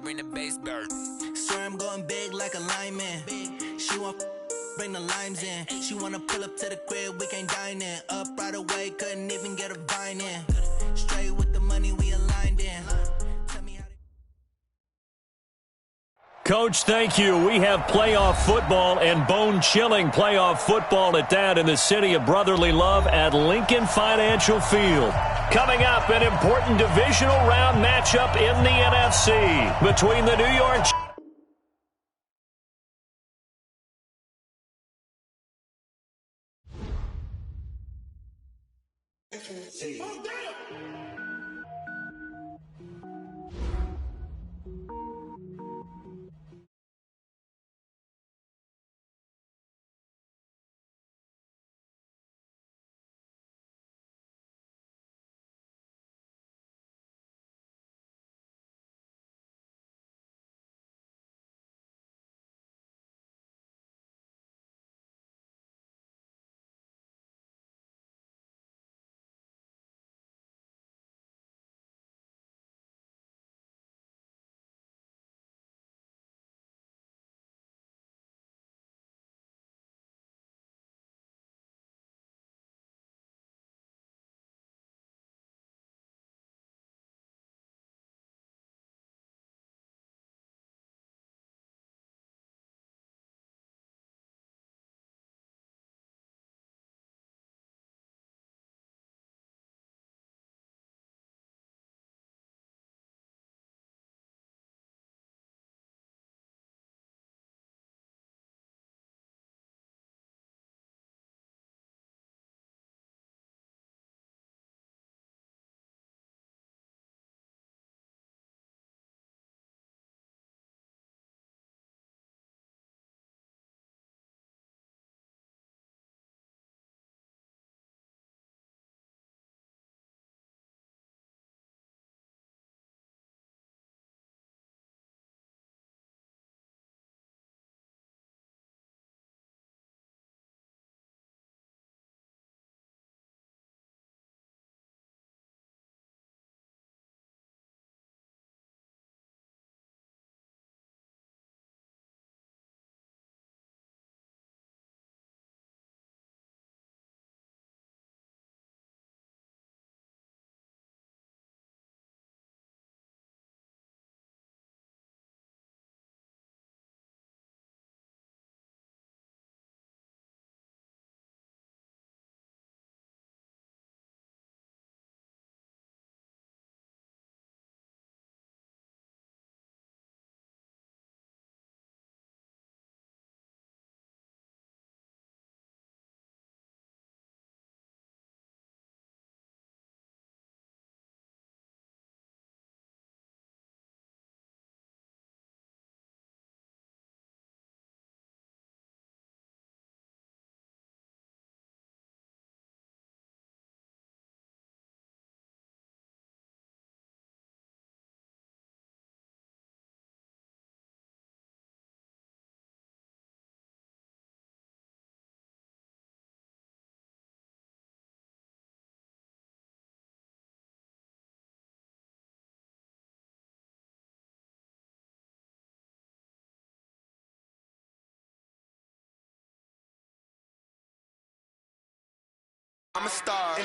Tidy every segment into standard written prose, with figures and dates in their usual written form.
bring the bass bird. Swear I'm going big like a lineman. She want bring the limes in. She wanna pull up to the crib, we can't dine in. Up right away, couldn't even get a vine in. Straight with the money, we aligned in. Tell me how to... Coach, thank you. We have playoff football and bone-chilling playoff football at that in the city of brotherly love at Lincoln Financial Field. Coming up, an important divisional round matchup in the NFC between the New York I'm a star.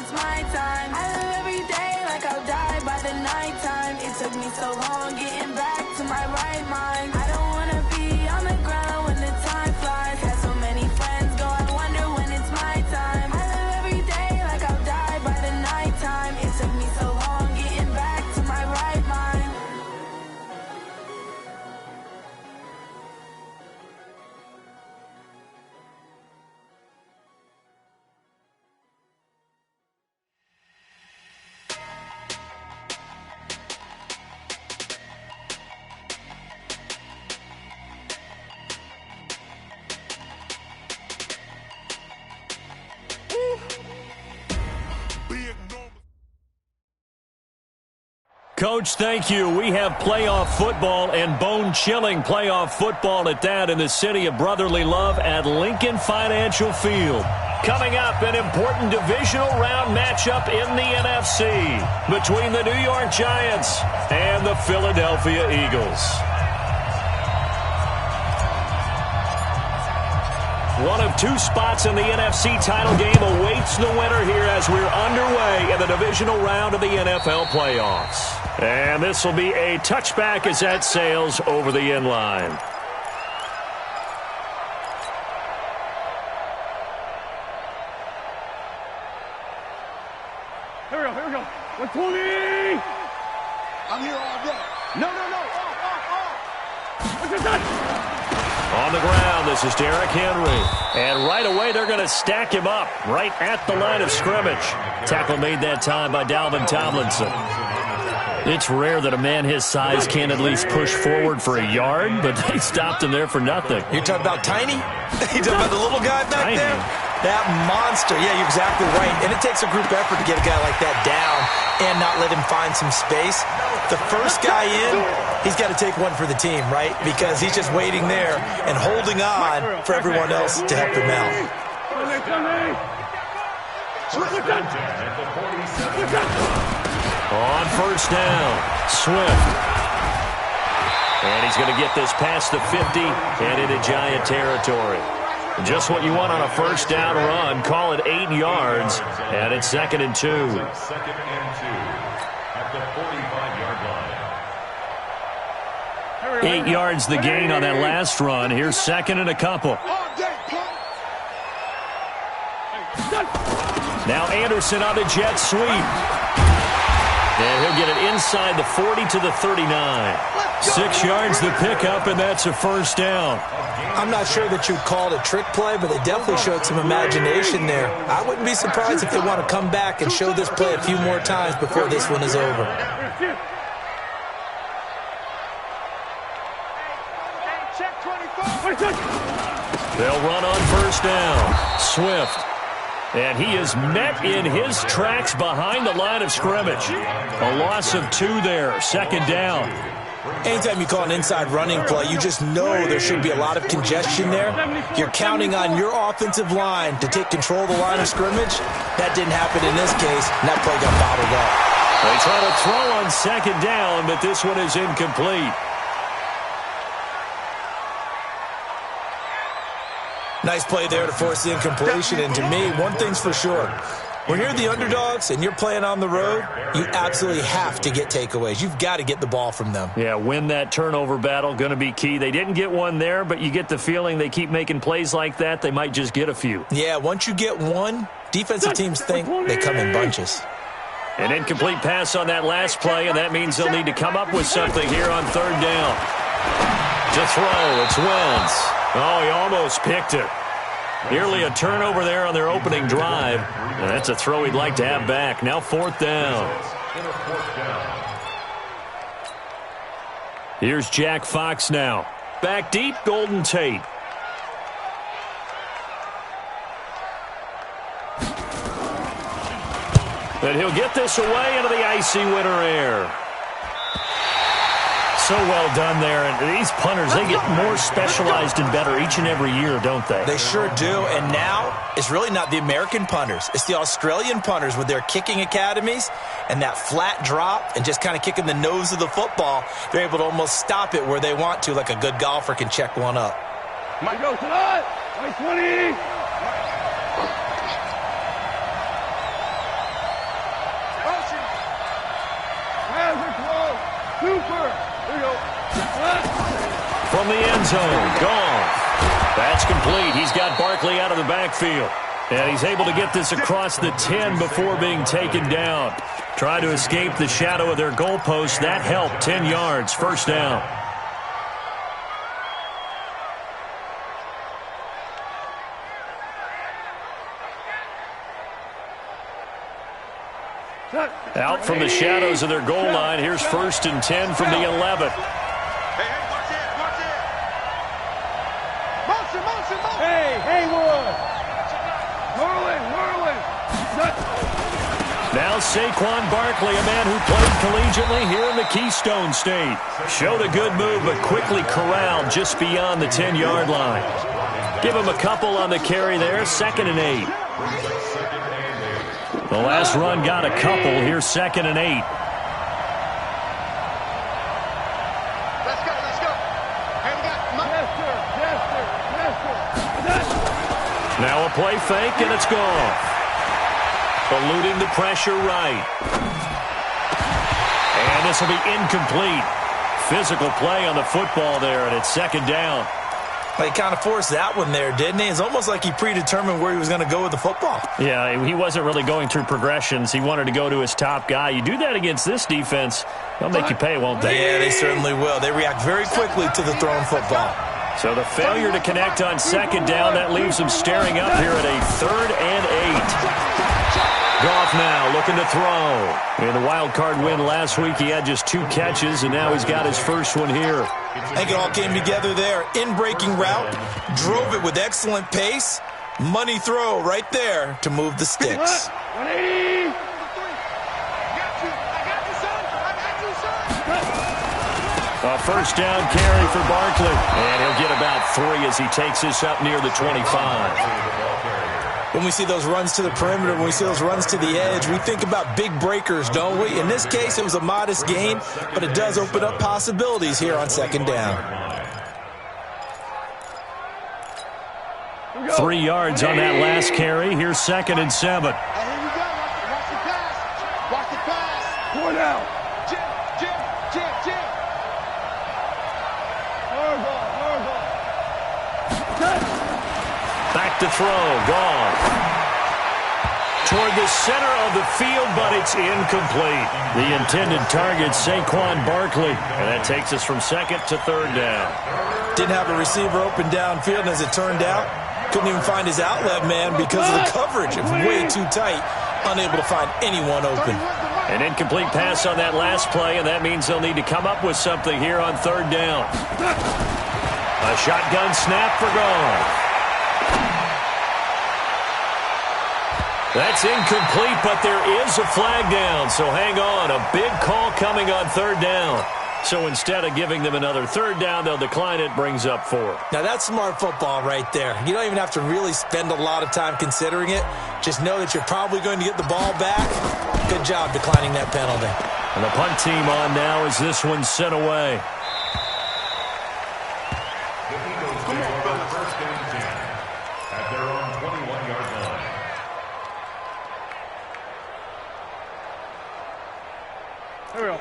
it's my time. I live every day like I'll die by the nighttime. It took me so long getting back to my right mind. I don't wanna be on the ground when the time flies. Had so many friends go, I wonder when it's my time. I live every day like I'll die by the nighttime. It took me so long getting back to my right mind. Coach, thank you. We have playoff football and bone-chilling playoff football at that in the city of brotherly love at Lincoln Financial Field. Coming up, an important divisional round matchup in the NFC between the New York Giants and the Philadelphia Eagles. One of two spots in the NFC title game awaits the winner here as we're underway in the divisional round of the NFL playoffs. And this will be a touchback as that sails over the end line. Here we go. 120! I'm here all day. No. Off. What's your touch? On the ground, this is Derrick Henry. And right away, they're going to stack him up right at the line of scrimmage. Tackle made that time by Dalvin Tomlinson. It's rare that a man his size can't at least push forward for a yard, but they stopped him there for nothing. You're talking about Tiny? You're talking about the little guy back Tiny. there? That monster. Yeah, you're exactly right. And it takes a group effort to get a guy like that down and not let him find some space. The first guy in, he's got to take one for the team, right? Because he's just waiting there and holding on for everyone else to help him out. On first down, Swift. And he's going to get this past the 50 and into Giant territory. Just what you want on a first down run. Call it 8 yards, and it's 2nd and 2. 2nd and 2 at the 45-yard line. 8 yards the gain on that last run. Here's 2nd and a couple. Now Anderson on the jet sweep. And he'll get it inside the 40 to the 39. 6 yards the pickup, and that's a first down. I'm not sure that you'd call it a trick play, but they definitely showed some imagination there. I wouldn't be surprised if they want to come back and show this play a few more times before this one is over. They'll run on first down. Swift. And he is met in his tracks behind the line of scrimmage. A loss of 2 there. 2nd down. Anytime you call an inside running play, you just know there should be a lot of congestion there. You're counting on your offensive line to take control of the line of scrimmage. That didn't happen in this case, and that play got bottled up. They try to throw on 2nd down, but this one is incomplete. Nice play there to force the incompletion, and to me, one thing's for sure. When you're the underdogs and you're playing on the road, you absolutely have to get takeaways. You've got to get the ball from them. Yeah, win that turnover battle, going to be key. They didn't get one there, but you get the feeling they keep making plays like that, they might just get a few. Yeah, once you get one, defensive teams think they come in bunches. An incomplete pass on that last play, and that means they'll need to come up with something here on 3rd down. To throw, it's Wentz. Oh, he almost picked it. Nearly a turnover there on their opening drive. And that's a throw he'd like to have back. Now 4th down. Here's Jack Fox now. Back deep, Golden Tate. And he'll get this away into the icy winter air. So well done there. And these punters, they get more specialized and better each and every year, don't they? They sure do. And now it's really not the American punters. It's the Australian punters with their kicking academies and that flat drop and just kind of kicking the nose of the football. They're able to almost stop it where they want to, like a good golfer can check one up. Might go tonight. 20. Super. Here we go. From the end zone, gone. That's complete. He's got Barkley out of the backfield. And he's able to get this across the 10 before being taken down. Try to escape the shadow of their goalpost. That helped. 10 yards, first down. Out from the shadows of their goal line. Here's 1st and 10 from the 11. Hey, Haywood. Merlin. Now Saquon Barkley, a man who played collegiately here in the Keystone State. Showed a good move, but quickly corralled just beyond the 10-yard line. Give him a couple on the carry there, 2nd and 8. The last run got a couple. Here's 2nd and 8. Let's go. Hey, we got Now a play fake, and it's gone. Eluding the pressure right. And this will be incomplete. Physical play on the football there, and it's 2nd down. He kind of forced that one there, didn't he? It's almost like he predetermined where he was going to go with the football. Yeah, he wasn't really going through progressions. He wanted to go to his top guy. You do that against this defense, they'll make you pay, won't they? Yeah, they certainly will. They react very quickly to the thrown football. So the failure to connect on 2nd down, that leaves him staring up here at a 3rd and 8. Goff now looking to throw. In the wild card win last week, he had just 2 catches, and now he's got his first one here. I think it all came together there. In-breaking route, drove it with excellent pace. Money throw right there to move the sticks. 180. A first down carry for Barkley. And he'll get about 3 as he takes this up near the 25. When we see those runs to the perimeter, when we see those runs to the edge, we think about big breakers, don't we? In this case, it was a modest gain, but it does open up possibilities here on 2nd down. 3 yards on that last carry. Here's 2nd and 7. Hey, here we go. Watch the pass. Watch the pass. Pull it out. Jim. Back to throw. Gone. Toward the center of the field, but it's incomplete. The intended target, Saquon Barkley. And that takes us from 2nd to 3rd down. Didn't have a receiver open downfield, and as it turned out, couldn't even find his outlet man because of the coverage. It was way too tight, unable to find anyone open. An incomplete pass on that last play, and that means they'll need to come up with something here on 3rd down. A shotgun snap for Goff. That's incomplete, but there is a flag down, so hang on. A big call coming on 3rd down. So instead of giving them another 3rd down, they'll decline it, brings up 4. Now, that's smart football right there. You don't even have to really spend a lot of time considering it. Just know that you're probably going to get the ball back. Good job declining that penalty. And the punt team on now as this one's sent away.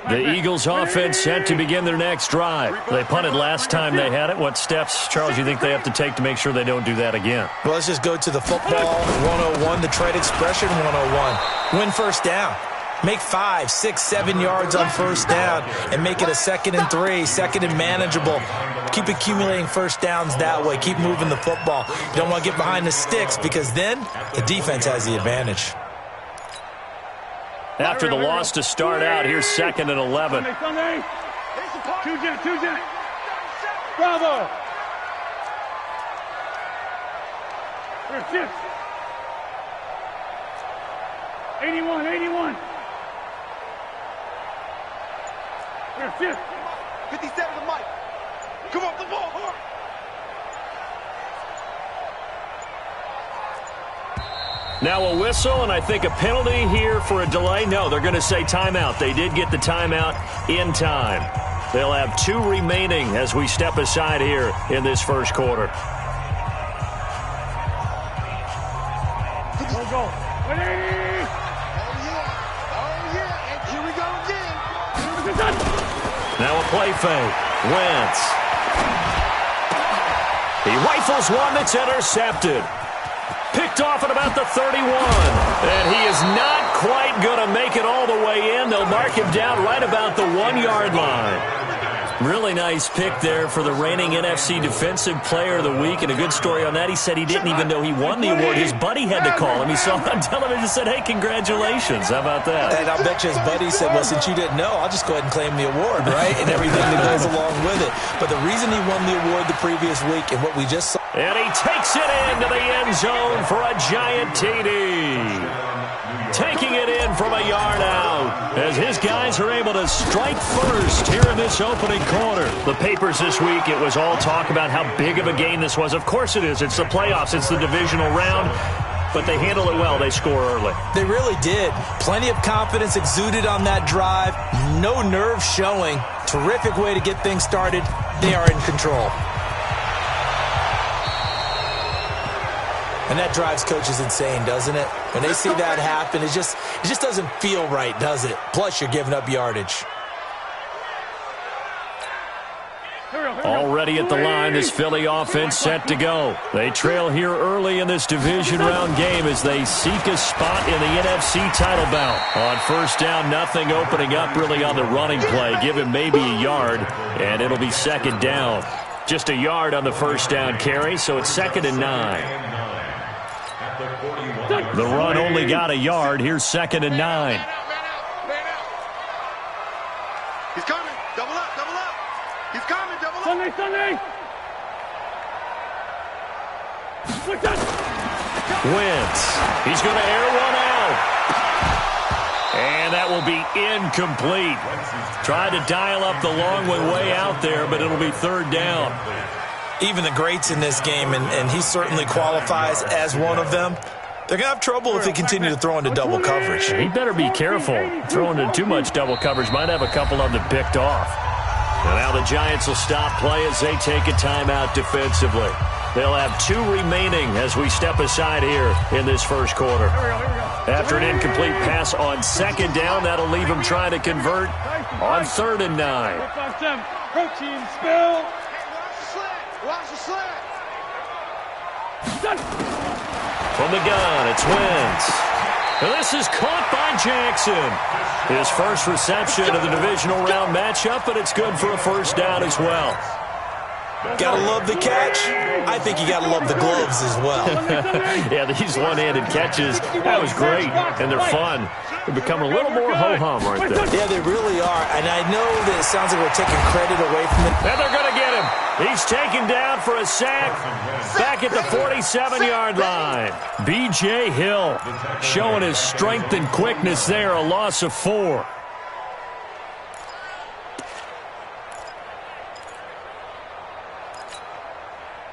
The Eagles offense set to begin their next drive. They punted last time they had it. What steps, Charles, you think they have to take to make sure they don't do that again? Well, let's just go to the football 101, the trade expression 101. Win first down. Make 5, 6, 7 yards on first down and make it a 2nd and 3, 2nd and manageable. Keep accumulating first downs that way. Keep moving the football. You don't want to get behind the sticks because then the defense has the advantage. After the loss to start out, here's 2nd and 11. Sunday. Tuesday. Bravo. Here's 6. 81. Here's 6. 57 to Mike. Come on, the ball, hard. Now a whistle, and I think a penalty here for a delay. No, they're going to say timeout. They did get the timeout in time. They'll have 2 remaining as we step aside here in this first quarter. Let's go. 180. Oh, yeah. And here we go again. Now a play fake. Wentz. He rifles one that's intercepted. Picked off at about the 31. And he is not quite going to make it all the way in. They'll mark him down right about the 1-yard line. Really nice pick there for the reigning NFC Defensive Player of the Week. And a good story on that, he said he didn't even know he won the award. His buddy had to call him. He saw it on television and said, hey, congratulations. How about that? And I'll bet you his buddy said, well, since you didn't know, I'll just go ahead and claim the award, right? And everything that goes along with it. But the reason he won the award the previous week and what we just saw. And he takes it into the end zone for a giant TD. Taking it in from a yard out as his guys are able to strike first here in this opening quarter. The papers this week, it was all talk about how big of a game this was. Of course it is. It's the playoffs. It's the divisional round. But they handle it well. They score early. They really did. Plenty of confidence exuded on that drive. No nerve showing. Terrific way to get things started. They are in control. And that drives coaches insane, doesn't it? When they see that happen, it just doesn't feel right, does it? Plus, you're giving up yardage. Already at the line, this Philly offense set to go. They trail here early in this division round game as they seek a spot in the NFC title bout. On first down, nothing opening up really on the running play. Give him maybe a yard, and it'll be second down. Just a yard on the first down carry, so it's 2nd and 9. The run only got a yard. Here's 2nd and 9. He's coming. Double up, double up. He's coming, double up. Sunday. Wentz. He's going to air one out. And that will be incomplete. Tried to dial up the long one way out there, but it'll be 3rd down. Even the greats in this game, and he certainly qualifies as one of them, they're going to have trouble if they continue to throw into double coverage. He better be careful. Throwing into too much double coverage might have a couple of them picked off. And now the Giants will stop play as they take a timeout defensively. They'll have 2 remaining as we step aside here in this first quarter. After an incomplete pass on 2nd down, that'll leave them trying to convert on 3rd and 9. Protein spill. Watch the slant. From the gun, it's Wentz. And this is caught by Jackson. His first reception of the divisional round matchup, but it's good for a first down as well. Gotta love the catch. I think you gotta love the gloves as well. Yeah, these one-handed catches, that was great, and they're fun. They become a little more ho-hum right there. Yeah, they really are, and I know that it sounds like we're taking credit away from it. And they're going to get him. He's taken down for a sack back at the 47-yard line. B.J. Hill showing his strength and quickness there, a loss of 4.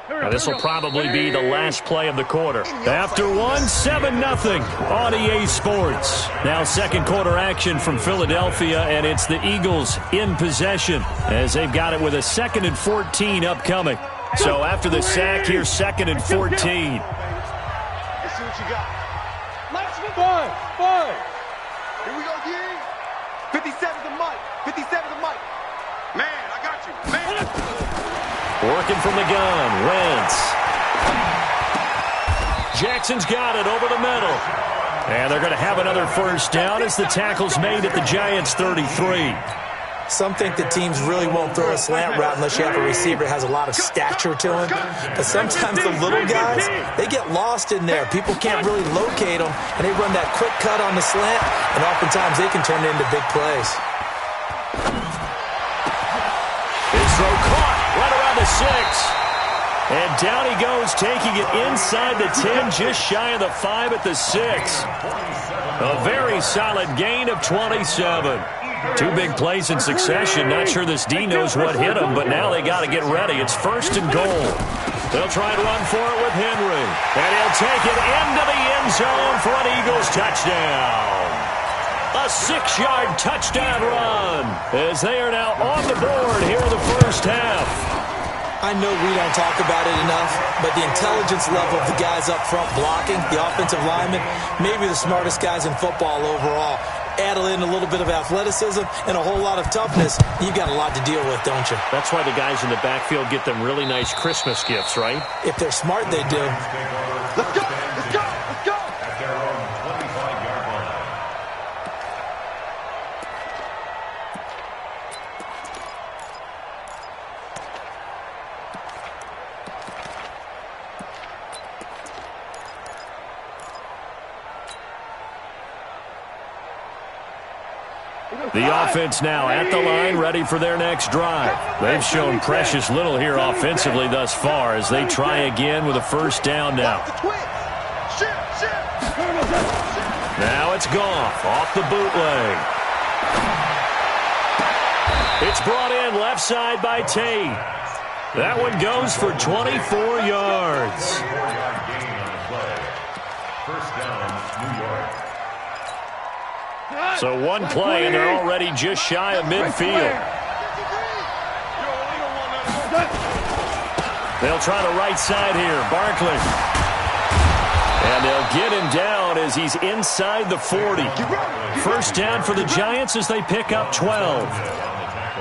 Now this will probably be the last play of the quarter. After one, 7-0 on EA Sports. Now second quarter action from Philadelphia, and it's the Eagles in possession as they've got it with a 2nd and 14 upcoming. So after the sack, here's 2nd and 14. Let's see what you got. Five. Here we go, Gee. 57 to Mike. 57 to Mike. Man, I got you. Man. Working from the gun, Wentz. Jackson's got it over the middle. And they're going to have another first down as the tackle's made at the Giants' 33. Some think that teams really won't throw a slant route unless you have a receiver that has a lot of stature to him. But sometimes the little guys, they get lost in there. People can't really locate them, and they run that quick cut on the slant, and oftentimes they can turn it into big plays. His throw caught right around the 6. And down he goes, taking it inside the 10, just shy of the 5 at the 6. A very solid gain of 27. 2 big plays in succession. Not sure this D knows what hit him, but now they got to get ready. It's 1st and goal. They'll try and run for it with Henry. And he'll take it into the end zone for an Eagles touchdown. A 6-yard touchdown run as they are now on the board here in the first half. I know we don't talk about it enough, but the intelligence level of the guys up front blocking, the offensive linemen, maybe the smartest guys in football overall. add in a little bit of athleticism and a whole lot of toughness, you've got a lot to deal with, don't you? That's why the guys in the backfield get them really nice Christmas gifts, right? If they're smart, they do. Let's go! Let's go! Let's go! At their own 25-yard line. The offense now at the line, ready for their next drive. They've shown precious little here offensively thus far as they try again with a first down now. Now it's Goff off the bootleg. It's brought in left side by Tate. That one goes for 24 yards. First down, New York. So one play, and they're already just shy of midfield. They'll try the right side here. Barkley. And they'll get him down as he's inside the 40. First down for the Giants as they pick up 12.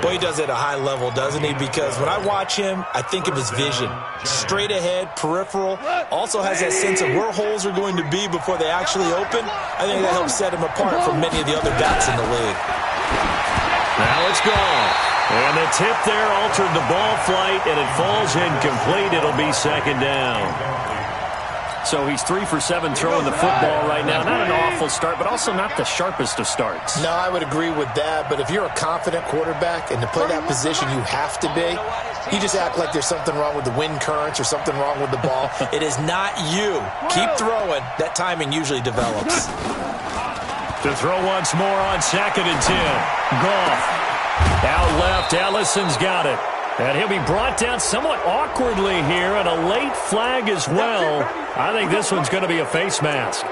Boy, he does it at a high level, doesn't he? Because when I watch him, I think of his vision. Straight ahead, peripheral. Also has that sense of where holes are going to be before they actually open. I think that helps set him apart from many of the other backs in the league. Now it's gone. And the tip there altered the ball flight, and it falls incomplete. It'll be second down. So he's 3 for 7 throwing the football right now. Not an awful start, but also not the sharpest of starts. No, I would agree with that. But if you're a confident quarterback and to play that position you have to be, you just act like there's something wrong with the wind currents or something wrong with the ball. It is not you. Keep throwing. That timing usually develops. To throw once more on 2nd and 10. Goff. Out left, Ellison's got it. And he'll be brought down somewhat awkwardly here, and a late flag as well. I think this one's going to be a face mask.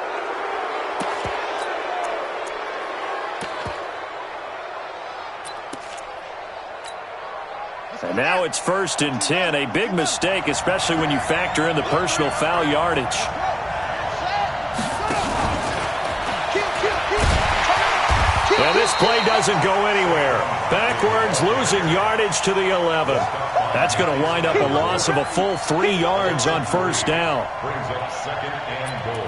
And now it's 1st and 10. A big mistake, especially when you factor in the personal foul yardage. And this play doesn't go anywhere. Backwards, losing yardage to the 11. That's going to wind up a loss of a full 3 yards on first down. Brings up 2nd and goal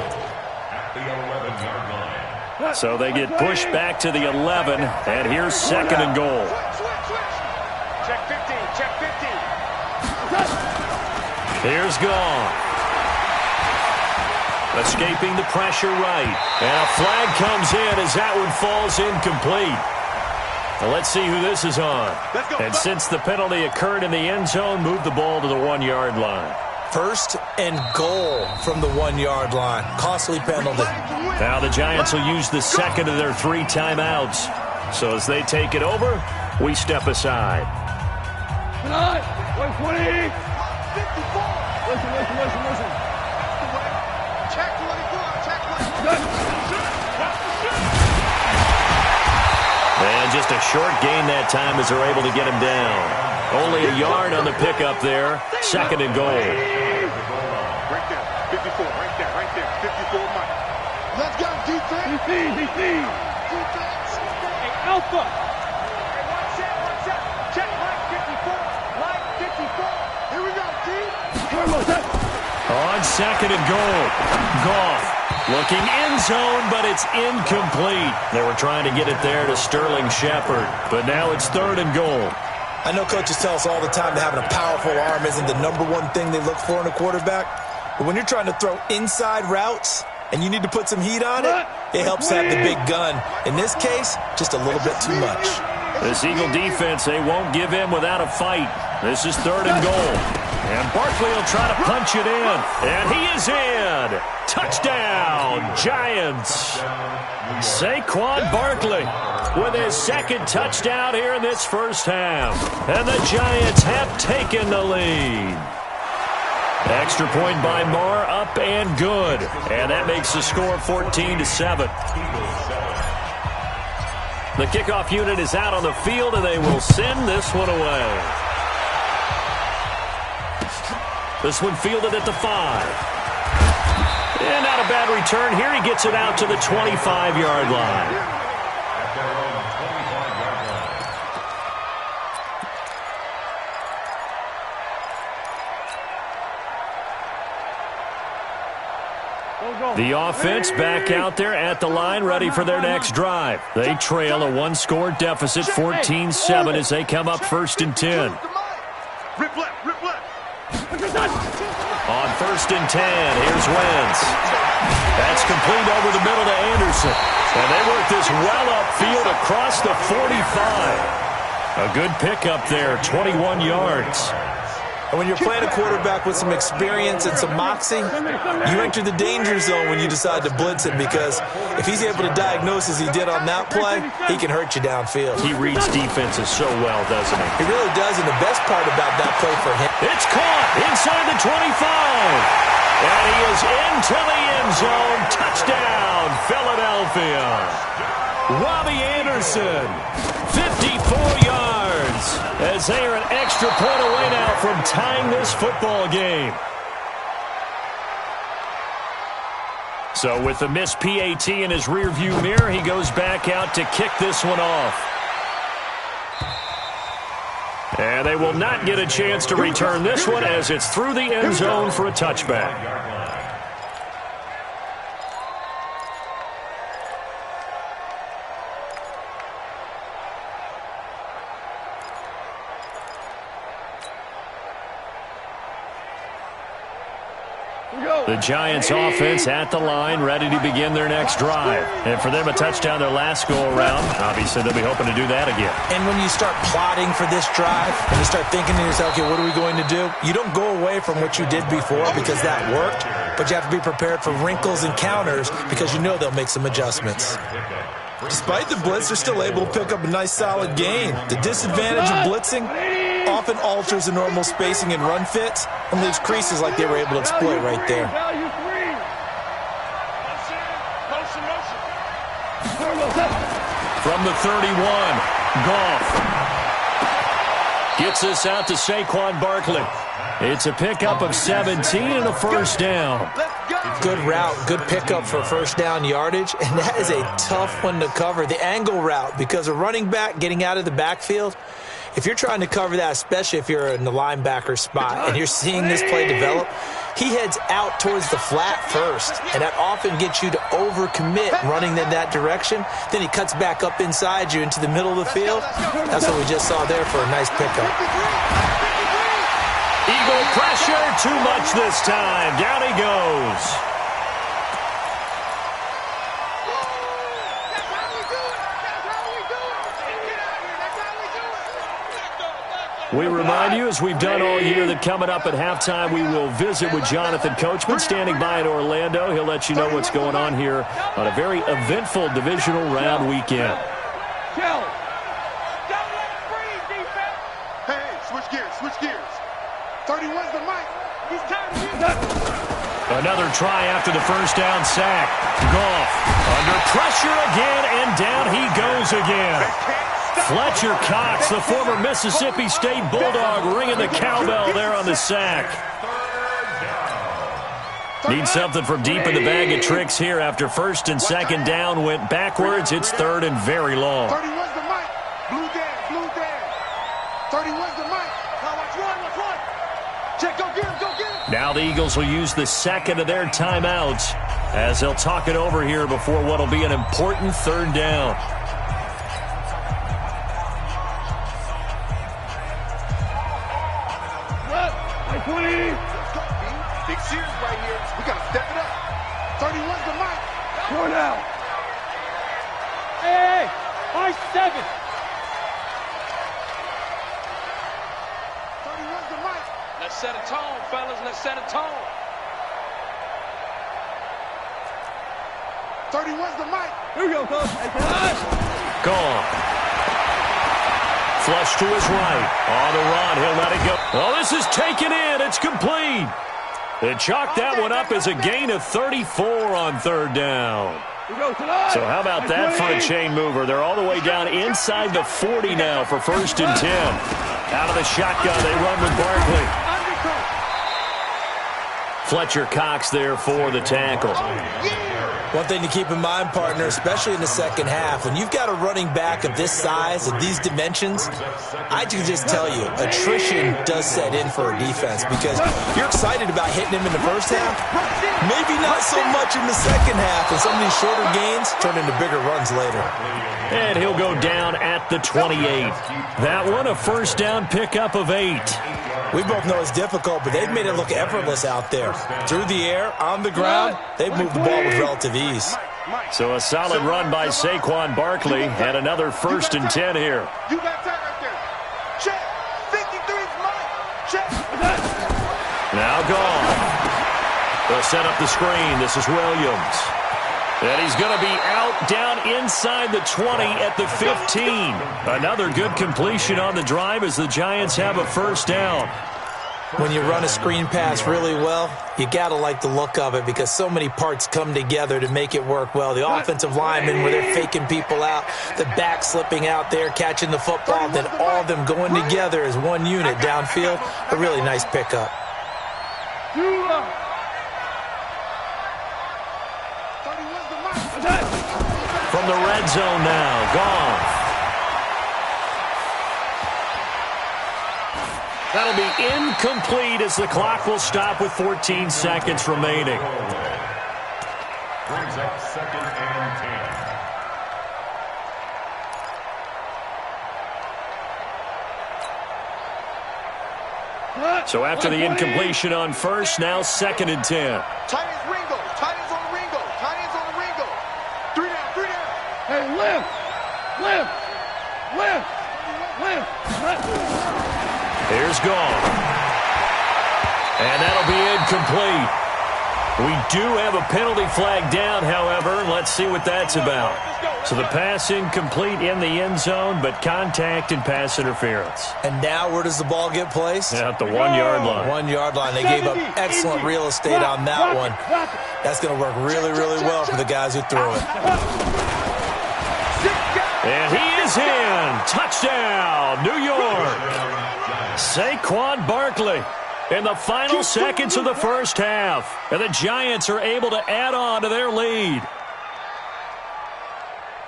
at the 11-yard line. So they get pushed back to the 11, and here's 2nd and goal. Check 15, check 15. Here's Goff. Escaping the pressure right. And a flag comes in as that one falls incomplete. Well, let's see who this is on. And since the penalty occurred in the end zone, move the ball to the 1-yard line. 1st and goal from the 1-yard line. Costly penalty. Now the Giants will use the 2nd of their 3 timeouts. So as they take it over, we step aside. 120. Listen. Check 24, check 24. And just a short gain that time as they're able to get him down. Only a yard on the pickup there. 2nd and goal. Right there, 54, right there. 54, Mike. Let's go, defense. DC. Defense. Hey, Alpha. Hey, watch out. Check Mike 54, Mike 54. Here we go, D. On 2nd and goal. Goff looking end zone, but it's incomplete. They were trying to get it there to Sterling Shepard, but now it's 3rd and goal. I know coaches tell us all the time that having a powerful arm isn't the #1 thing they look for in a quarterback. But when you're trying to throw inside routes and you need to put some heat on it, it helps have the big gun. In this case, just a little bit too much. This Eagle defense, they won't give in without a fight. This is 3rd and goal. And Barkley will try to punch it in. And he is in. Touchdown, Giants. Saquon Barkley with his 2nd touchdown here in this first half. And the Giants have taken the lead. Extra point by Marr, up and good. And that makes the score 14-7. The kickoff unit is out on the field, and they will send this one away. This one fielded at the 5. And not a bad return here. He gets it out to the 25-yard line. The offense back out there at the line, ready for their next drive. They trail a one-score deficit, 14-7, as they come up 1st and 10. Rip left, rip left. On 1st and 10, here's Wentz. That's complete over the middle to Anderson. And they work this well upfield across the 45. A good pickup there, 21 yards. And when you're playing a quarterback with some experience and some moxie, you enter the danger zone when you decide to blitz him, because if he's able to diagnose as he did on that play, he can hurt you downfield. He reads defenses so well, doesn't he? He really does, and the best part about that play for him. It's caught inside the 25. And he is into the end zone. Touchdown, Philadelphia. Robbie Anderson, 54 yards, as they are an extra point away now from tying this football game. So with the missed PAT in his rearview mirror, he goes back out to kick this one off. And they will not get a chance to return this one, as it's through the end zone for a touchback. The Giants offense at the line, ready to begin their next drive. And for them, a touchdown their last go-around. Obviously, they'll be hoping to do that again. And when you start plotting for this drive, and you start thinking to yourself, okay, what are we going to do? You don't go away from what you did before because that worked, but you have to be prepared for wrinkles and counters because you know they'll make some adjustments. Despite the blitz, they're still able to pick up a nice, solid gain. The disadvantage of blitzing often alters the normal spacing and run fits and leaves creases like they were able to exploit right there. From the 31, Goff gets this out to Saquon Barkley. It's a pickup of 17 and a first down. Good route, good pickup for first down yardage, and that is a tough one to cover. The angle route, because a running back getting out of the backfield, if you're trying to cover that, especially if you're in the linebacker spot and you're seeing this play develop, he heads out towards the flat first, and that often gets you to overcommit running in that direction. Then he cuts back up inside you into the middle of the field. That's what we just saw there for a nice pickup. Eagle pressure, too much this time. Down he goes. We remind you, as we've done all year, that coming up at halftime, we will visit with Jonathan Coachman, standing by in Orlando. He'll let you know what's going on here on a very eventful divisional round weekend. Hey, switch gears, switch gears. 31's the mic. Another try after the first down sack. Goff under pressure again, and down he goes again. Fletcher Cox, the former Mississippi State Bulldog, ringing the cowbell there on the sack. Need something from deep in the bag of tricks here after first and second down went backwards. It's third and very long. 31's the mic. Blue Dan, blue Dan. 31's the mic. Watch one. Check, go get him, go get him. Now the Eagles will use the second of their timeouts as they'll talk it over here before what will be an important third down. Big series right here. We got to step it up. 31's the mic. Four down. Hey, 5-7. 31's the mic. Let's set a tone, fellas. Let's set a tone. 31's the mic. Here we go, coach. Gone. Flush to his right. On the run, he'll let it go. Oh, this is taken in. It's complete. They chalked that one up as a gain of 34 on third down. So how about that for a chain mover? They're all the way down inside the 40 now for first and 10. Out of the shotgun, they run with Barkley. Fletcher Cox there for the tackle. One thing to keep in mind, partner, especially in the second half, when you've got a running back of this size, of these dimensions, I can just tell you, attrition does set in for a defense because you're excited about hitting him in the first half, maybe not so much in the second half, and some of these shorter gains turn into bigger runs later. And he'll go down at the 28. That one, a first down pickup of 8. We both know it's difficult, but they've made it look effortless out there. Through the air, on the ground, they've moved the ball with relative ease. So a solid run by Saquon Barkley and another 1st and 10 here. You got that right there. Check. 53's Mike. Check. Now gone. They'll set up the screen. This is Williams. And he's going to be out down inside the 20 at the 15. Another good completion on the drive as the Giants have a first down. When you run a screen pass really well, you got to like the look of it because so many parts come together to make it work well. The offensive linemen where they're faking people out, the back slipping out there, catching the football, then all of them going together as one unit downfield. A really nice pickup. From the red zone now, gone. That'll be incomplete as the clock will stop with 14 seconds remaining. Brings up 2nd and 10. So after the incompletion on first, now 2nd and 10. Tight ends Ringo. Tight ends on the Ringo. Tight ends on the Ringo. 3 down, 3 down. Hey, lift. Here's gone. And that'll be incomplete. We do have a penalty flag down, however. Let's see what that's about. So the pass incomplete in the end zone, but contact and pass interference. And now where does the ball get placed? At the 1-yard line. 1-yard line. They gave up excellent real estate on that one. That's going to work really, really well for the guys who threw it. And he is in. Touchdown, New York. Saquon Barkley in the final seconds of the first half. And the Giants are able to add on to their lead.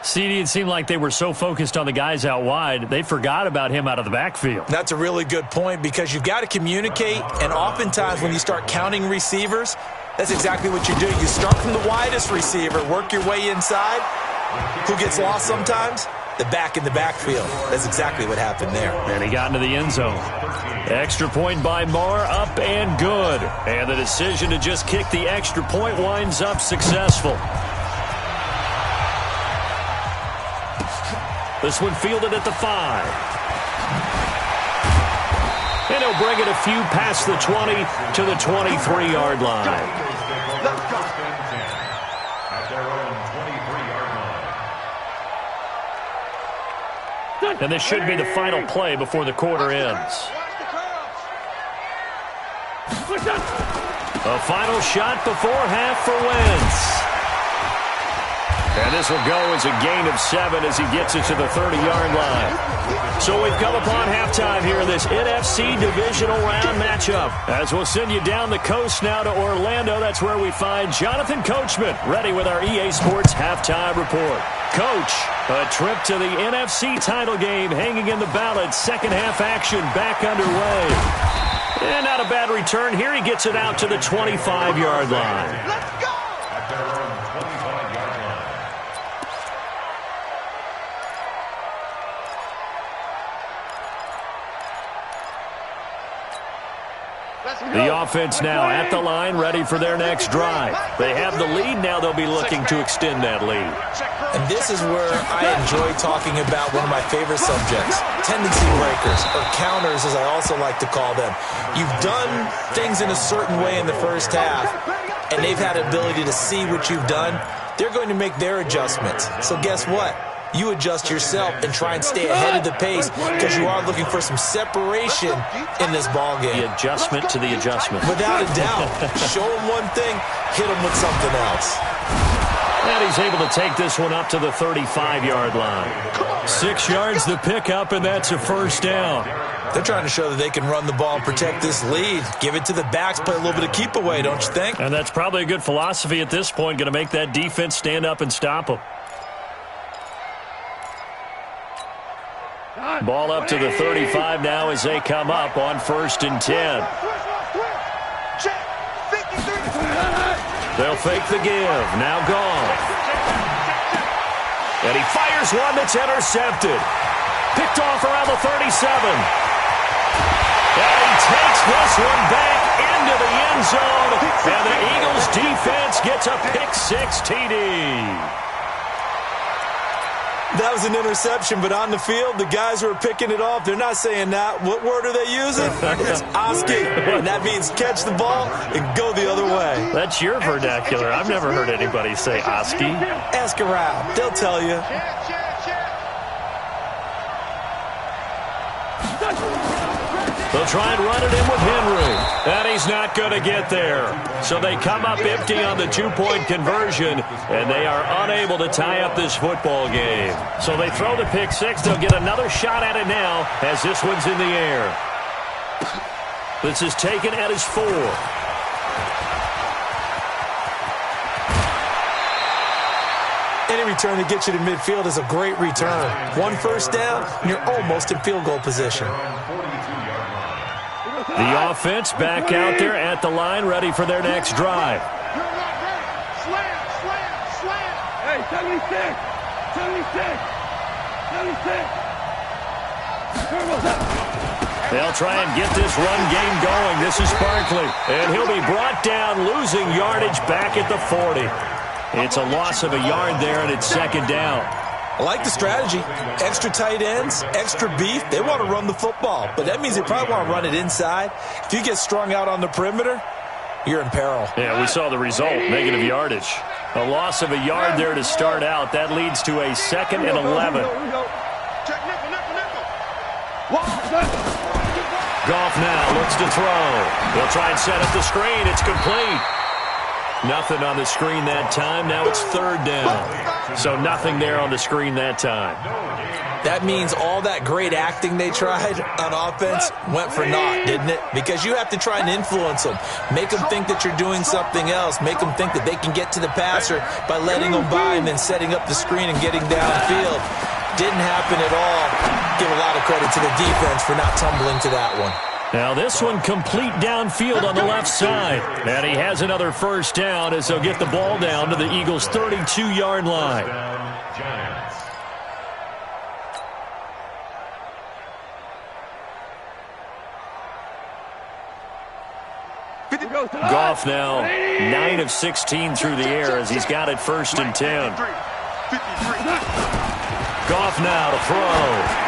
CD, it seemed like they were so focused on the guys out wide, they forgot about him out of the backfield. That's a really good point because you've got to communicate, and oftentimes when you start counting receivers, that's exactly what you do. You start from the widest receiver, work your way inside. Who gets lost sometimes? The back in the backfield. That's exactly what happened there. And he got into the end zone. Extra point by Marr, up and good. And the decision to just kick the extra point winds up successful. This one fielded at the 5. And he'll bring it a few past the 20 to the 23-yard line. And this should be the final play before the quarter ends. A final shot before half for Wentz. And this will go as a gain of 7 as he gets it to the 30-yard line. So we've come upon halftime here in this NFC Divisional Round matchup. As we'll send you down the coast now to Orlando, that's where we find Jonathan Coachman ready with our EA Sports Halftime Report. Coach, a trip to the NFC title game hanging in the balance. Second half action back underway. And not a bad return here. He gets it out to the 25-yard line. Let's go! At their own 25-yard line. The offense now at the line, ready for their next drive. They have the lead. Now they'll be looking to extend that lead. And this is where I enjoy talking about one of my favorite subjects, tendency breakers, or counters as I also like to call them. You've done things in a certain way in the first half, and they've had ability to see what you've done. They're going to make their adjustments. So guess what? You adjust yourself and try and stay ahead of the pace because you are looking for some separation in this ball game. The adjustment to the adjustment. Without a doubt. Show them one thing, hit them with something else. And he's able to take this one up to the 35-yard line. 6 yards the pickup, and that's a first down. They're trying to show that they can run the ball and protect this lead. Give it to the backs, play a little bit of keep away, don't you think? And that's probably a good philosophy at this point, going to make that defense stand up and stop them. Ball up to the 35 now as they come up on 1st and 10. They'll fake the give. Now gone. And he fires one that's intercepted. Picked off around the 37. And he takes this one back into the end zone. And the Eagles defense gets a pick-6 TD. That was an interception, but on the field, the guys who are picking it off, they're not saying that. What word are they using? It's Oski, and that means catch the ball and go the other way. That's your vernacular. I've never heard anybody say Oski. Ask around. They'll tell you. They'll try and run it in with Henry. And he's not going to get there. So they come up empty on the 2-point conversion, and they are unable to tie up this football game. So they throw the pick-6. They'll get another shot at it now as this one's in the air. This is taken at his 4. Any return that gets you to midfield is a great return. 1 first down, and you're almost in field goal position. The offense back out there at the line, ready for their next drive. Hey, 76! 76! They'll try and get this run game going. This is Barkley, and he'll be brought down, losing yardage back at the 40. It's a loss of a yard there, and it's 2nd down. I like the strategy. Extra tight ends, extra beef. They want to run the football, but that means they probably want to run it inside. If you get strung out on the perimeter, you're in peril. Yeah, we saw the result, negative yardage. A loss of a yard there to start out. That leads to a 2nd and 11. Goff now looks to throw. They'll try and set up the screen. It's complete. Nothing on the screen that time. Now it's 3rd down. So nothing there on the screen that time. That means all that great acting they tried on offense went for naught, didn't it? Because you have to try and influence them. Make them think that you're doing something else. Make them think that they can get to the passer by letting them by and then setting up the screen and getting downfield. Didn't happen at all. Give a lot of credit to the defense for not tumbling to that one. Now this one complete downfield on the left side. And he has another first down as they'll get the ball down to the Eagles' 32-yard line. Goff now 9 of 16 through the air as he's got it 1st and 10. Goff now to throw.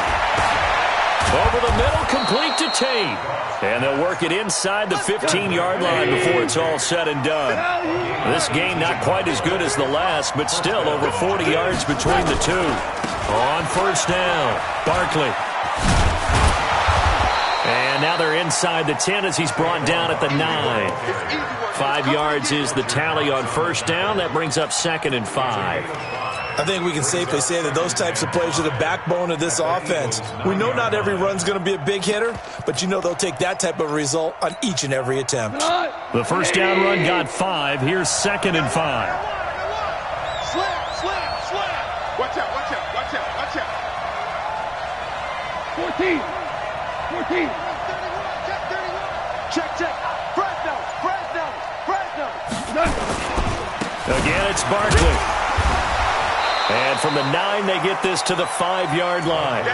Over the middle, complete to Tate. And they'll work it inside the 15-yard line before it's all said and done. This game not quite as good as the last, but still over 40 yards between the two. On 1st down, Barkley. And now they're inside the 10 as he's brought down at the 9. 5 yards is the tally on 1st down. That brings up 2nd and 5. I think we can safely say that those types of plays are the backbone of this offense. We know not every run's going to be a big hitter, but you know they'll take that type of result on each and every attempt. The 1st down run got 5. Here's 2nd and 5. Slam. Watch out. 14. Check. Fresno. Again, it's Barkley. And from the 9, they get this to the 5-yard line.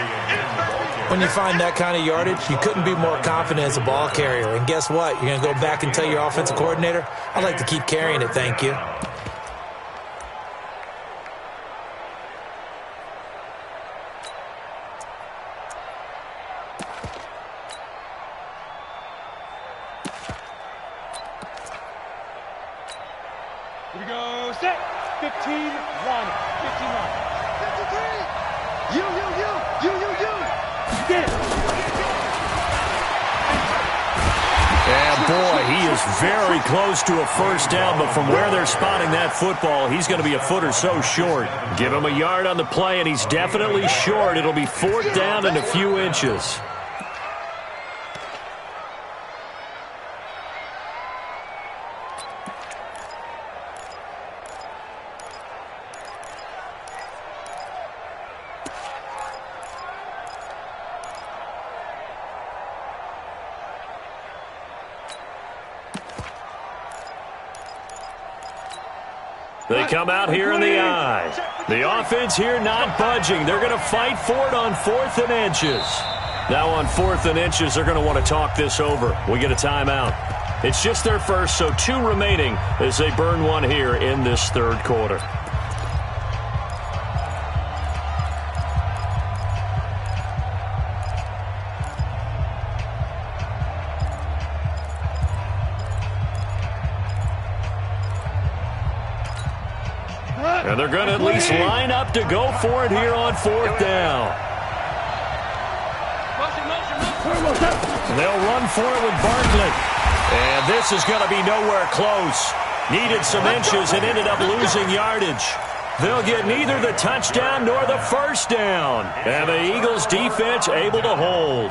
When you find that kind of yardage, you couldn't be more confident as a ball carrier. And guess what? You're going to go back and tell your offensive coordinator, I'd like to keep carrying it, thank you. Here we go, set. 15-1. You. And boy, he is very close to a first down, but from where they're spotting that football, he's going to be a foot or so short. Give him a yard on the play, and he's definitely short. It'll be fourth down and a few inches. They come out here in the eye. The offense here not budging. They're going to fight for it on 4th and inches. Now on 4th and inches, they're going to want to talk this over. We get a timeout. It's just their first, so 2 remaining as they burn one here in this third quarter. And they're going to at least line up to go for it here on 4th down. They'll run for it with Barkley. And this is going to be nowhere close. Needed some inches and ended up losing yardage. They'll get neither the touchdown nor the first down. And the Eagles defense able to hold.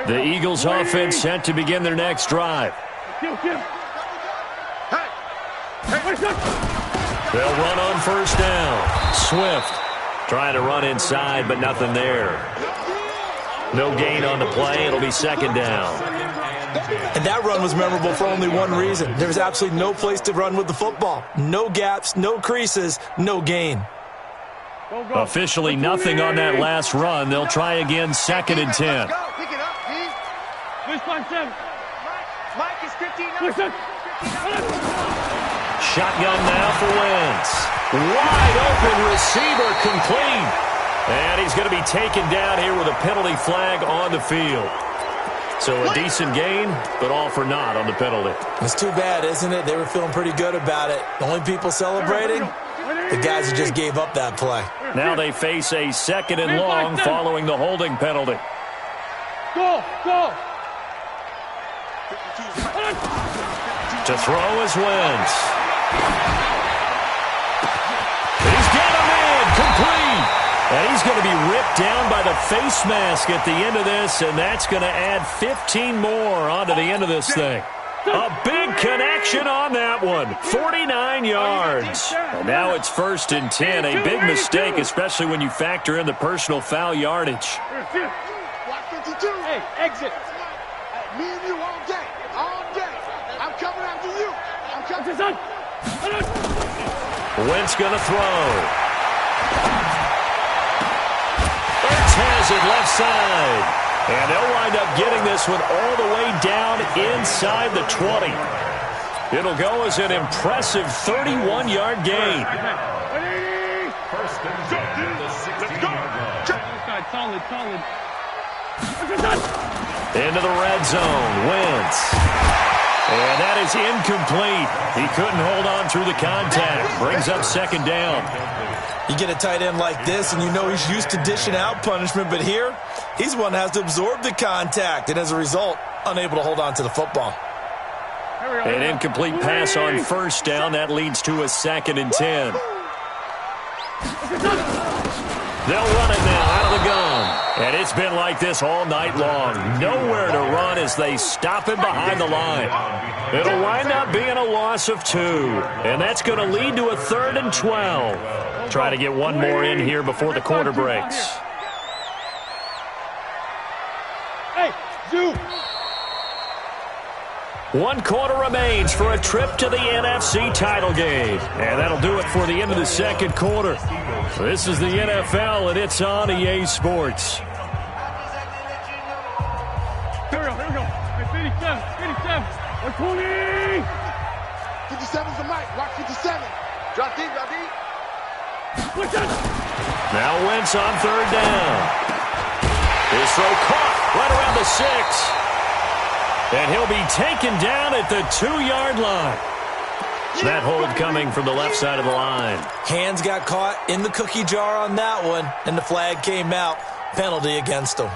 The Eagles offense set to begin their next drive. They'll run on first down. Swift trying to run inside, but nothing there. No gain on the play. It'll be second down. And that run was memorable for only one reason. There was absolutely no place to run with the football. No gaps, no creases, no gain. Officially nothing on that last run. They'll try again, 2nd and 10. Mike is 15. Shotgun now for Wentz. Wide open receiver complete. And he's going to be taken down here with a penalty flag on the field. So a decent gain, but all for naught on the penalty. It's too bad, isn't it? They were feeling pretty good about it. The only people celebrating, the guys who just gave up that play. Now they face a 2nd and long following the holding penalty. Go! To throw is Wentz. He's got him in, complete. And he's going to be ripped down by the face mask at the end of this, and that's going to add 15 more onto the end of this thing. A big connection on that one. 49 yards. And now it's 1st and 10. A big mistake, especially when you factor in the personal foul yardage. Hey, exit. Me and you all day. I'm coming after you. Wentz going to throw. Ertz has it left side. And they'll wind up getting this one all the way down inside the 20. It'll go as an impressive 31-yard gain. First and 10 at the 16-yard line. Solid. Into the red zone. Wentz. And that is incomplete. He couldn't hold on through the contact. Brings up 2nd down. You get a tight end like this, and you know he's used to dishing out punishment, but here, he's one that has to absorb the contact, and as a result, unable to hold on to the football. An incomplete pass on first down. That leads to a 2nd and 10. They'll run it now out of the gun. And it's been like this all night long. Nowhere to run as they stop him behind the line. It'll wind up being a loss of 2. And that's going to lead to a 3rd and 12. Try to get one more in here before the quarter breaks. Hey, Zoo. 1 quarter remains for a trip to the NFC title game. And that'll do it for the end of the second quarter. This is the NFL, and it's on EA Sports. Here we go. Hey, 57. 120. 57's the mic. Watch 57. Drop deep. Now Wentz on 3rd down. His throw caught right around the 6. And he'll be taken down at the 2-yard line. That hold coming from the left side of the line. Hands got caught in the cookie jar on that one, and the flag came out. Penalty against them.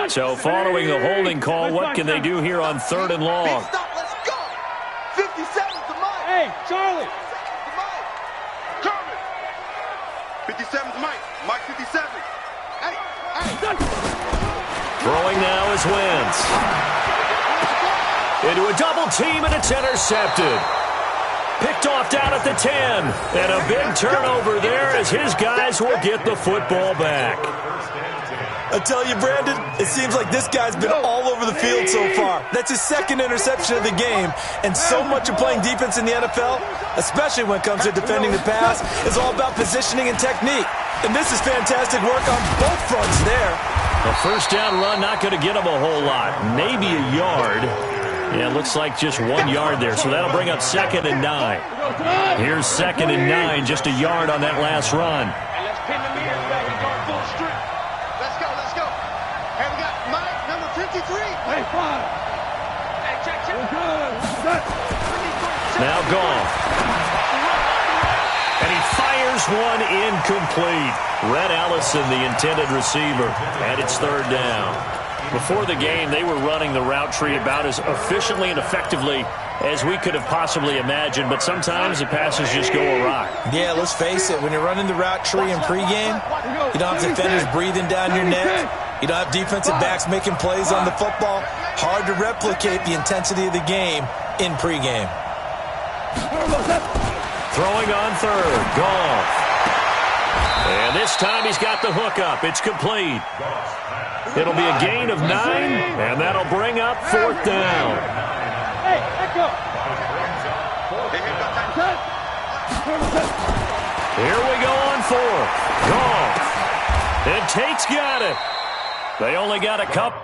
So following the holding call, what can they do here on 3rd and long? Stop, let's go. 57 to Mike. Hey, Charlie. Coming. 57 to Mike. Mike 57. Hey. Throwing now is Wentz. Into a double team, and it's intercepted. Picked off down at the 10. And a big turnover there as his guys will get the football back. I tell you, Brandon, it seems like this guy's been all over the field so far. That's his 2nd interception of the game. And so much of playing defense in the NFL, especially when it comes to defending the pass, is all about positioning and technique. And this is fantastic work on both fronts there. A first down run, not going to get him a whole lot. Maybe a yard. Yeah, it looks like just 1 yard there, so that'll bring up 2nd and 9. Here's 2nd and 9, just a yard on that last run. And let's pin the mirrors back and go full strip. Let's go. Hey, we got Mike, number 53. Hey, 5. Hey, check. Now gone. And he fires one incomplete. Red Allison, the intended receiver, and it's 3rd down. Before the game, they were running the route tree about as efficiently and effectively as we could have possibly imagined, but sometimes the passes just go awry. Yeah, let's face it, when you're running the route tree in pregame, you don't have defenders breathing down your neck. You don't have defensive backs making plays on the football. Hard to replicate the intensity of the game in pregame. Throwing on 3rd, Goff. And this time he's got the hook up. It's complete. It'll be a gain of 9, and that'll bring up 4th down. Hey, echo. Here we go on 4th. Goff. And Tate's got it. They only got a couple.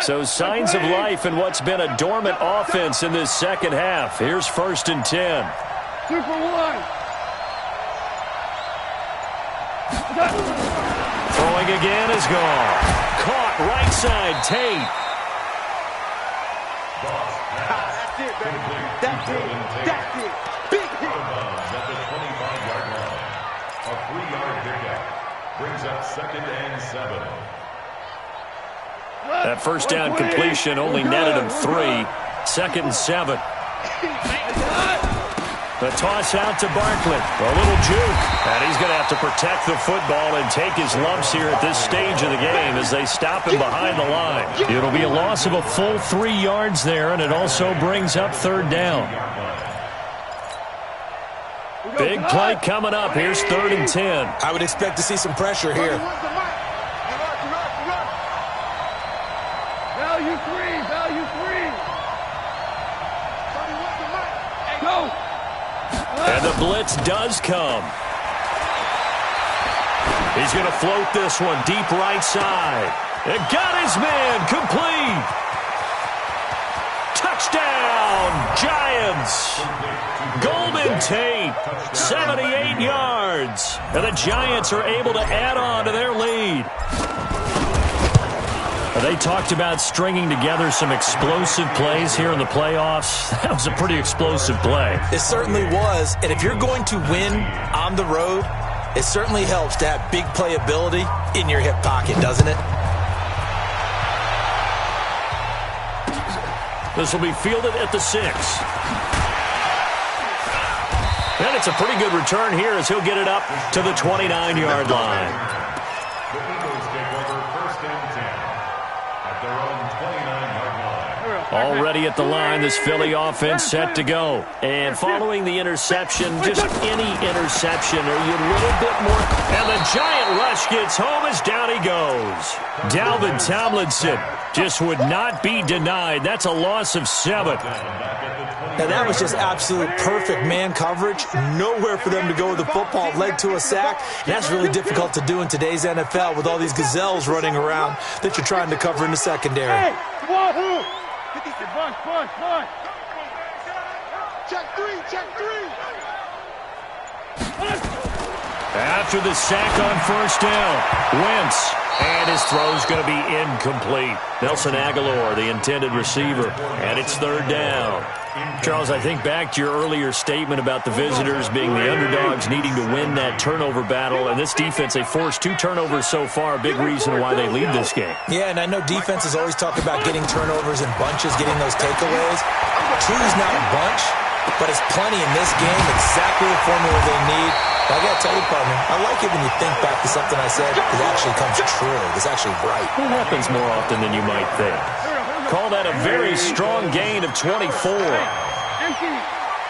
So signs of life in what's been a dormant offense in this second half. Here's 1st and 10. 2 for 1. Throwing again is gone. Caught right side, Tate. That's it, baby. That's it. Big hit. At the 25-yard line. A 3-yard pickup brings up 2nd and 7. That first down completion only netted him 3. 2nd and 7. The toss out to Barkley. A little juke. And he's going to have to protect the football and take his lumps here at this stage of the game as they stop him behind the line. It'll be a loss of a full 3 yards there, and it also brings up 3rd down. Big play coming up. Here's 3rd and 10. I would expect to see some pressure here. Value 3. Value 3. Go. And the blitz does come. He's going to float this one deep right side. It got his man complete. Touchdown, Giants. Golden Tate, 78 yards. And the Giants are able to add on to their lead. They talked about stringing together some explosive plays here in the playoffs. That was a pretty explosive play. It certainly was. And if you're going to win on the road, it certainly helps to have big playability in your hip pocket, doesn't it? This will be fielded at the 6. And it's a pretty good return here as he'll get it up to the 29-yard line. Already at the line, this Philly offense set to go. And following the interception, just any interception, are you a little bit more? And the giant rush gets home as down he goes. Dalvin Tomlinson just would not be denied. That's a loss of 7. Now, that was just absolute perfect man coverage. Nowhere for them to go with the football. Led to a sack. And that's really difficult to do in today's NFL with all these gazelles running around that you're trying to cover in the secondary. Hey, wahoo! Bunch. Check 3. After the sack on 1st down, Wentz, and his throw's going to be incomplete. Nelson Aguilar, the intended receiver, and it's 3rd down. Charles, I think back to your earlier statement about the visitors being the underdogs needing to win that turnover battle, and this defense, they forced 2 turnovers so far, a big reason why they lead this game. Yeah, and I know defenses always talk about getting turnovers in bunches, getting those takeaways. 2 is not a bunch, but it's plenty in this game, exactly the formula they need. But I got to tell you, partner, I like it when you think back to something I said. It actually comes true. It's actually right. It happens more often than you might think. Call that a very strong gain of 24. Empty.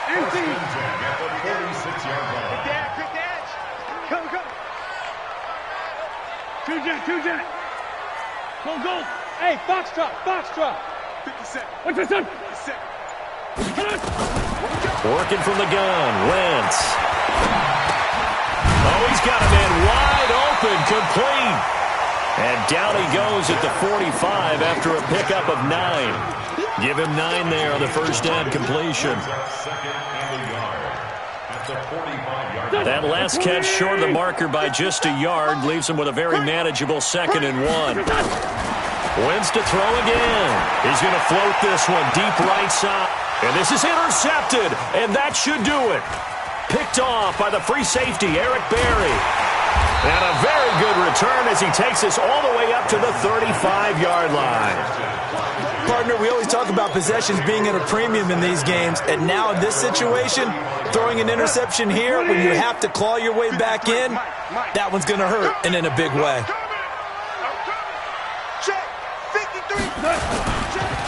At the 46-yard line. Quick dash. Go. Two jet. Go. Hey, box drop. 57. What's this son? 57. Working from the gun, Wentz. Oh, he's got a man wide open, complete. And down he goes at the 45 after a pickup of 9. Give him 9 there on the 1st down completion. That last catch short of the marker by just a yard leaves him with a very manageable 2nd and 1. Wentz to throw again. He's going to float this one deep right side. And this is intercepted, and that should do it. Picked off by the free safety, Eric Berry. And a very good return as he takes us all the way up to the 35-yard line. Partner, we always talk about possessions being at a premium in these games, and now in this situation, throwing an interception here when you have to claw your way back in, that one's going to hurt, and in a big way.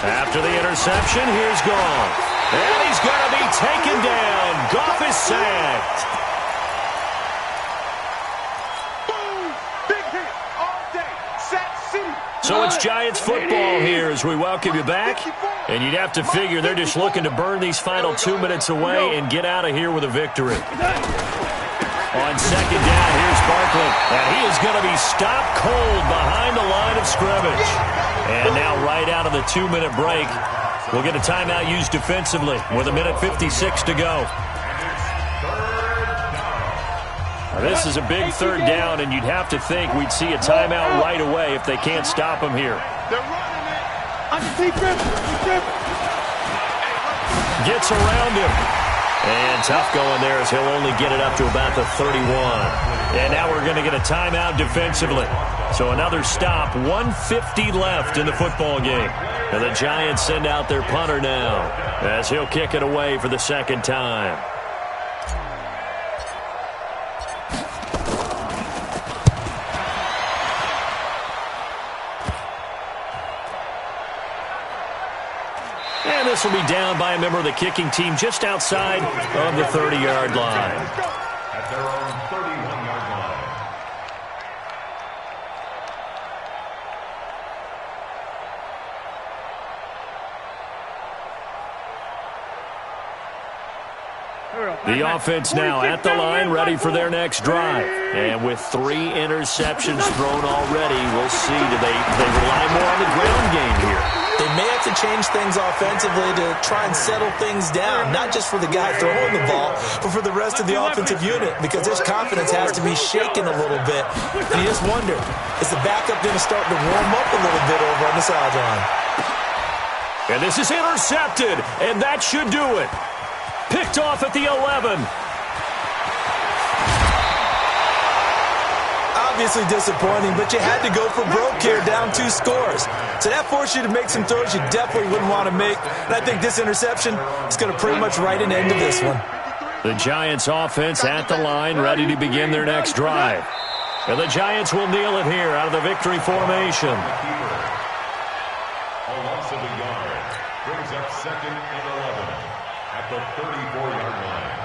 After the interception, here's Goff. And he's going to be taken down. Goff is sacked. So it's Giants football here as we welcome you back. And you'd have to figure they're just looking to burn these final 2 minutes away and get out of here with a victory. On 2nd down, here's Barkley. And he is going to be stopped cold behind the line of scrimmage. And now right out of the 2-minute break, we'll get a timeout used defensively with 1:56 to go. This is a big 3rd down, and you'd have to think we'd see a timeout right away if they can't stop him here. They're running it. Gets around him. And tough going there as he'll only get it up to about the 31. And now we're going to get a timeout defensively. So another stop, 1:50 left in the football game. And the Giants send out their punter now as he'll kick it away for the second time. And this will be down by a member of the kicking team just outside of the 30-yard line. At their own 31-yard line. The offense now at the line, ready for their next drive. And with 3 interceptions thrown already, we'll see. Do they rely more on the ground game here? They may have to change things offensively to try and settle things down, not just for the guy throwing the ball, but for the rest of the offensive unit, because his confidence has to be shaken a little bit. And you just wonder, is the backup going to start to warm up a little bit over on the sideline? And this is intercepted, and that should do it. Picked off at the 11. Obviously disappointing, but you had to go for broke here, down 2 scores. So that forced you to make some throws you definitely wouldn't want to make. And I think this interception is going to pretty much write an end to this one. The Giants offense at the line, ready to begin their next drive. And the Giants will kneel it here out of the victory formation. A loss of a yard brings up 2nd and 11 at the 34-yard line.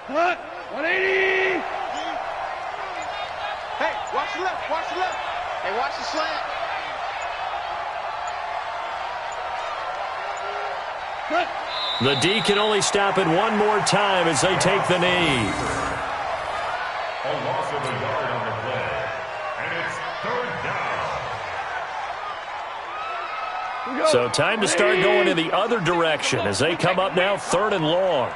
Cut. 180. Hey, watch the left, watch the left. Hey, watch the slant. Cut. The D can only stop it one more time as they take the knee. A loss of a yard on the play. And it's 3rd down. So time to start going in the other direction as they come up now 3rd and long.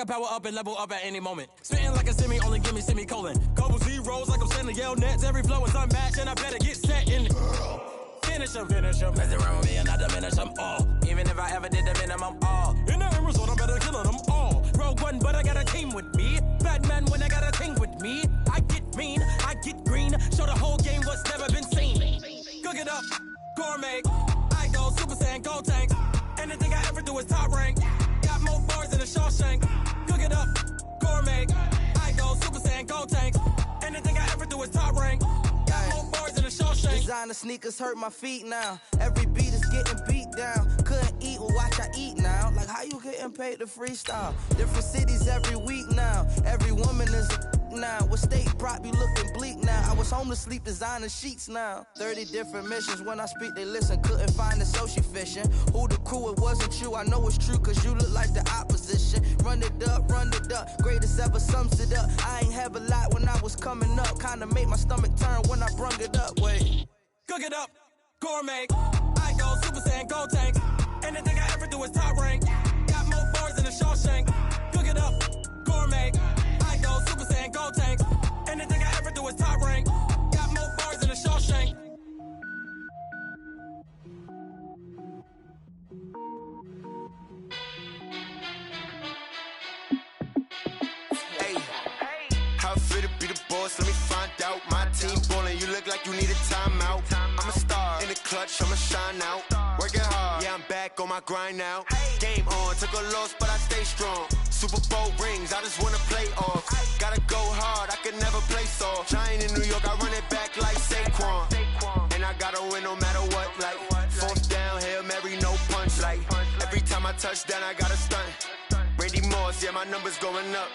can power up and level up at any moment. Spitting like a semi, only give me semicolon. Couple zeros like I'm sending yell nets. Every flow is unmatched and I better get set in. Finish them. Mess around with me and I diminish them all. Even if I ever did the minimum, all. In the end result, I'm better killing them all. Rogue One, but I got a team with me. Batman when I got a team with me. I get mean, I get green. Show the whole game what's never been seen. Cook it up, gourmet. I go Super Saiyan, go tank. Anything I ever do is top rank. Got more bars than a Shawshank. Cook it up, gourmet. I go Super Saiyan, go tank. Anything I ever do is top rank. Got more bars than a Shawshank. Designer sneakers hurt my feet now. Every beat is getting beat down. Couldn't eat, well watch I eat now. Like how you getting paid to freestyle? Different cities every week now. Every woman is a now. With state prop, you looking bleak now. I was home to sleep, designer sheets now. 30 different missions. When I speak, they listen. Couldn't find the social fishing. Who the crew, it wasn't you. I know it's true, cause you look like the opposition. Run it up. Greatest ever sums it up. I ain't have a lot when I was coming up. Kinda made my stomach turn when I brung it up. Wait. Cook it up, gourmet. I go Super Saiyan, go tank. Anything I ever do is top rank. Got more bars than a Shawshank. Cook it up, gourmet. I go Super Saiyan, go tank. Anything I ever do is top rank. Got more bars than a Shawshank. Hey, how I feel to be the boss? Let me find out. My team ballin', you look like you need a timeout. I'm a star in the clutch, I'ma shine out. Working hard, yeah, I'm back on my grind now. Game on, took a loss, but I stay strong. Super Bowl rings, I just wanna play off. Gotta go hard, I can never play soft. Giant in New York, I run it back like Saquon. And I gotta win no matter what, like fourth down, Hail Mary, no punch. Like every time I touch down, I gotta stunt. Randy Moss, yeah, my numbers going up.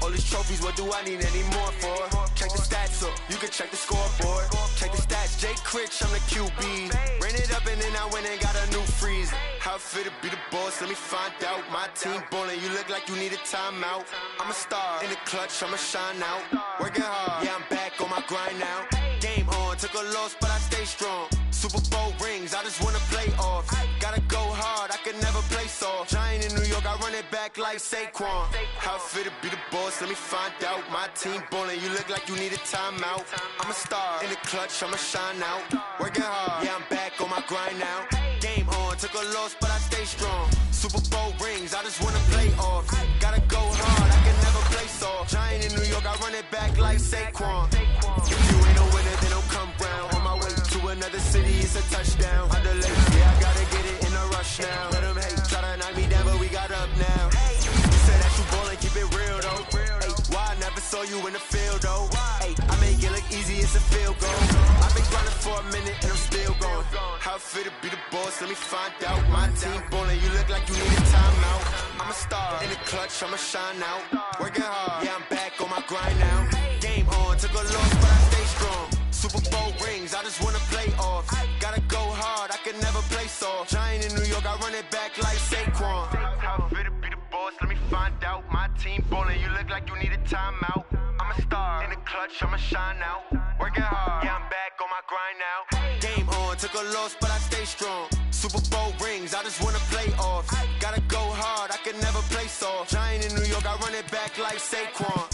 All these trophies, what do I need any more for? Check the stats up, you can check the scoreboard. Check the stats, Jay Critch, I'm the QB. Ran it up and then I went and got a new freeze. How I feel to be the boss, let me find out. My team ballin', you look like you need a timeout. I'm a star in the clutch, I'ma shine out. Working hard, yeah, I'm back on my grind now. Game on, took a loss, but I stay strong. Super Bowl rings, I just wanna play off. Gotta go hard, I can never play soft. Giant in New York, I run it back like Saquon. How I feel to be the boss, let me find out. My team ballin', you look like you need a timeout. I'm a star in the clutch, I'ma shine out. Working hard, yeah, I'm back on my grind now. Game on, took a loss, but I stay strong. Super Bowl rings, I just wanna play off. Gotta go hard, I can never play soft. Giant in New York, I run it back like Saquon. If you ain't a winner, then don't come round. On my way to another city, it's a touchdown. I delay, yeah, I gotta get it in a rush now. Let them hate, try to knock me down, but we got up now. You said that you ballin', keep it real though. Hey, why I never saw you in the field though? Hey, I make it look easy, it's a field goal. I've been grinding for a minute and I'm still going. How I feel to be the boss, let me find out. My team ballin', you look like you need a timeout. I'm a star in the clutch, I'ma shine out. Working hard, yeah, I'm back on my grind now. Game on, took a loss, but I stay strong. Super Bowl rings, I just wanna play off. Gotta go hard, I can never play soft. Giant in New York, I run it back like Saquon. How I feel to be the boss, let me find out. My team ballin', you look like you need a timeout. I'm a star in the clutch, I'ma shine out. Working hard, yeah, I'm back on my grind now. Game on, took a loss, but I stay strong. Super Bowl rings, I just wanna play off. Gotta go hard, I can never play soft. Giant in New York, I run it back like Saquon.